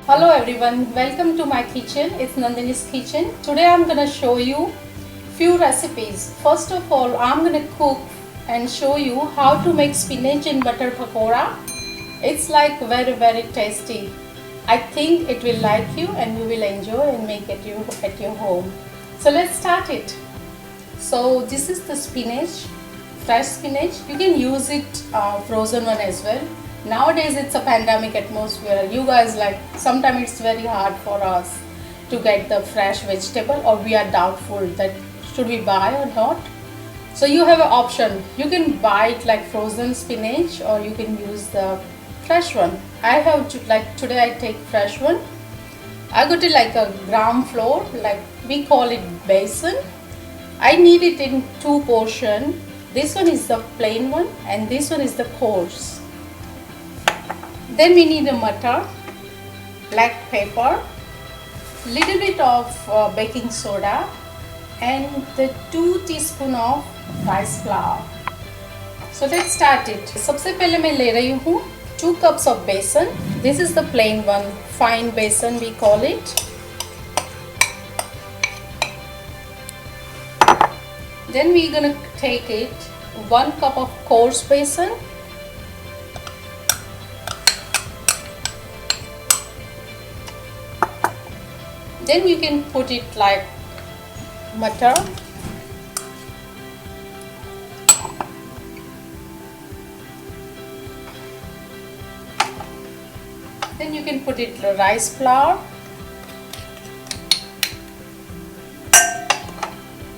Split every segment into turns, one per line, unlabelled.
Hello everyone, welcome to my kitchen. It's Nandini's kitchen. Today I'm gonna show you few recipes. First of all, I'm gonna cook and show you how to make spinach and butter pakora. It's like very tasty. I think it will like you and you will enjoy and make it at your home. So let's start it. So this is the spinach, fresh spinach. You can use it frozen one as well. Nowadays it's a pandemic atmosphere. You guys, like, sometimes it's very hard for us to get the fresh vegetable, or we are doubtful that should we buy or not. So you have an option. You can buy it like frozen spinach, or you can use the fresh one. I have like today I take fresh one. I got it like a gram flour, like we call it besan. I need it in two portion. This one is the plain one and this one is the coarse. Then we need a butter, black pepper, little bit of baking soda and the 2 teaspoon of rice flour. So let's start it. सबसे पहले मैं ले रही हूँ 2 cups of besan. This is the plain one, fine besan we call it. Then we're gonna take it 1 cup of coarse besan. Then you can put it like butter. Then you can put it rice flour.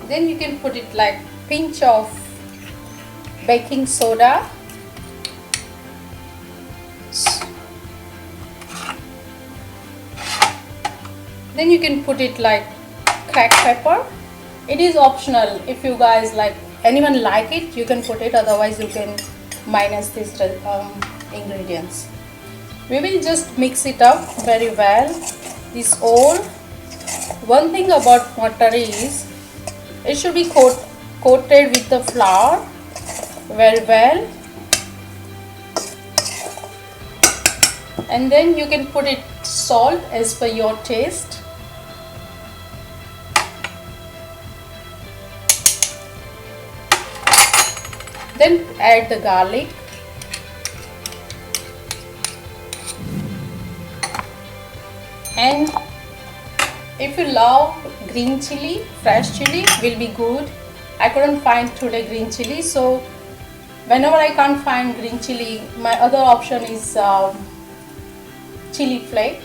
Then you can put it like pinch of baking soda. Then you can put it like cracked pepper. It is optional. If you guys like, anyone like it, you can put it, otherwise you can minus these ingredients. We will just mix it up very well. This all. One thing about butter is it should be coated with the flour very well. And then you can put it salt as per your taste. Then add the garlic. And if you love green chili, fresh chili will be good. I couldn't find today green chili, so whenever I can't find green chili, my other option is chili flake.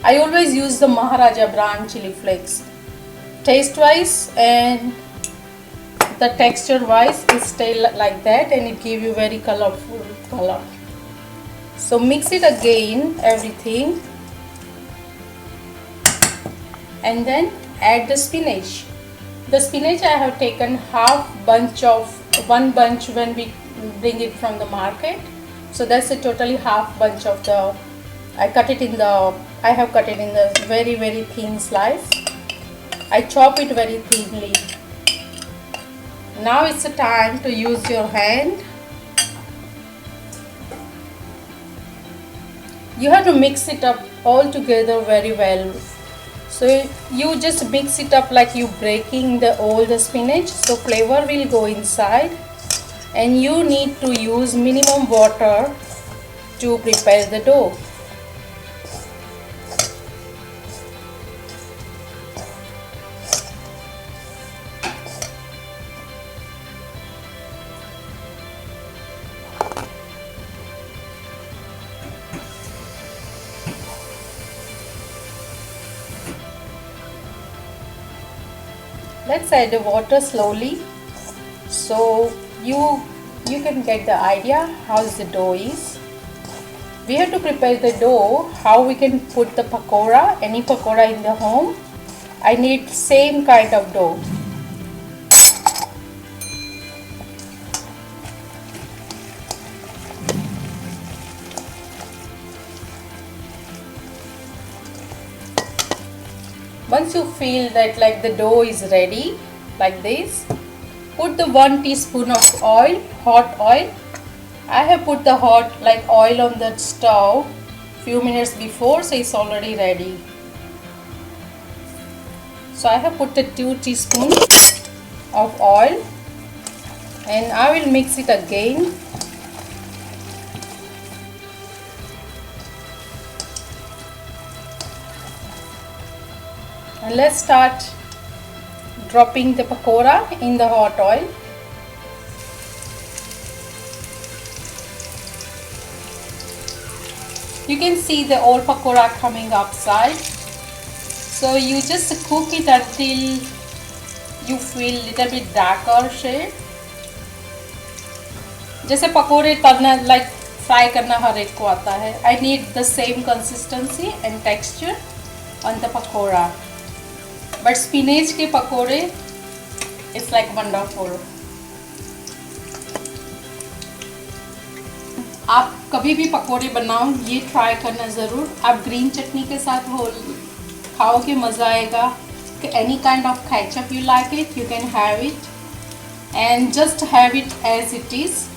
I always use the Maharaja brand chili flakes. Taste wise and the texture wise is still like that, and it gives you very colorful color. So mix it again, everything, and then add the spinach. The spinach I have taken one bunch when we bring it from the market. So that's a totally half bunch of the, I have cut it in the very thin slice. I chop it very thinly. Now it's the time to use your hand. You have to mix it up all together very well. So you just mix it up like you breaking all the spinach, so flavor will go inside. And you need to use minimum water to prepare the dough. Let's add the water slowly, so you can get the idea how the dough is. We have to prepare the dough how we can put the pakora, any pakora in the home. I need same kind of dough. Once you feel that like the dough is ready, like this, put the 1 teaspoon of oil, hot oil. I have put the hot oil on the stove few minutes before, so it's already ready. So I have put the 2 teaspoons of oil and I will mix it again. And let's start dropping the pakora in the hot oil. You can see the old pakora coming outside. So you just cook it until you feel little bit darker shade. जैसे पकोड़े तलना like fry करना हर एक को आता है. I need the same consistency and texture on the pakora. But spinach के पकोड़े it's like wonderful. आप कभी भी पकोड़े बनाओ, ये ट्राई करना ज़रूर. आप ग्रीन चटनी के साथ हो खाओगे, मज़ा आएगा. Any kind of ketchup you like it, you can have it, and just have it as it is,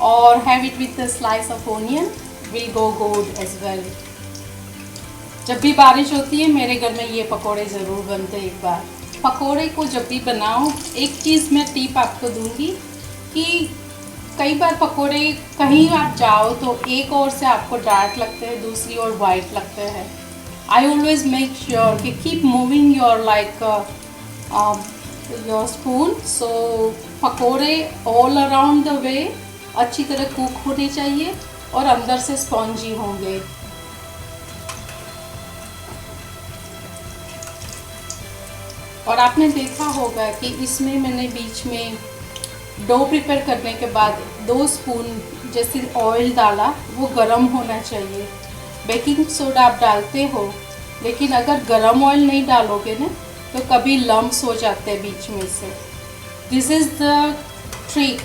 or have it with a slice of onion, will go good as well. जब भी बारिश होती है मेरे घर में ये पकोड़े ज़रूर बनते हैं. एक बार पकोड़े को जब भी बनाओ, एक चीज़ मैं टिप आपको दूंगी कि कई बार पकोड़े कहीं आप जाओ तो एक ओर से आपको डार्क लगते हैं, दूसरी ओर वाइट लगते हैं. आई ऑलवेज मेक श्योर कि keep moving your like your spoon. So पकोड़े ऑल अराउंड द वे अच्छी तरह कुक होने चाहिए और अंदर से स्पॉन्जी होंगे. और आपने देखा होगा कि इसमें मैंने बीच में डो प्रिपेयर करने के बाद 2 स्पून जैसे ऑयल डाला. वो गरम होना चाहिए. बेकिंग सोडा आप डालते हो, लेकिन अगर गरम ऑयल नहीं डालोगे ना तो कभी लम्प्स हो जाते हैं बीच में से. This is the trick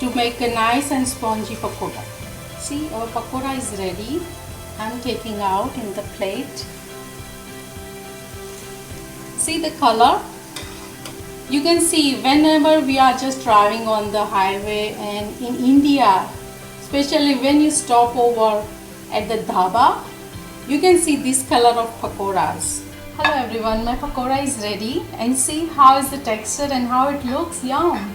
to make a nice and spongy pakoda. See, our pakoda is ready. I'm taking out in the plate. See the color? You can see whenever we are just driving on the highway, and in India, especially when you stop over at the dhaba, you can see this color of pakoras. Hello everyone, my pakora is ready, and see how is the texture and how it looks. Yum!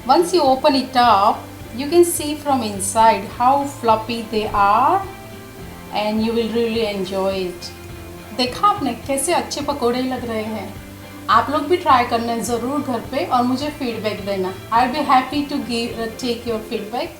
Once you open it up, you can see from inside how fluffy they are, and you will really enjoy it. देखा आपने कैसे अच्छे पकोड़े लग रहे हैं. आप लोग भी ट्राई करना ज़रूर घर पे और मुझे फीडबैक देना. I will be happy to take your feedback.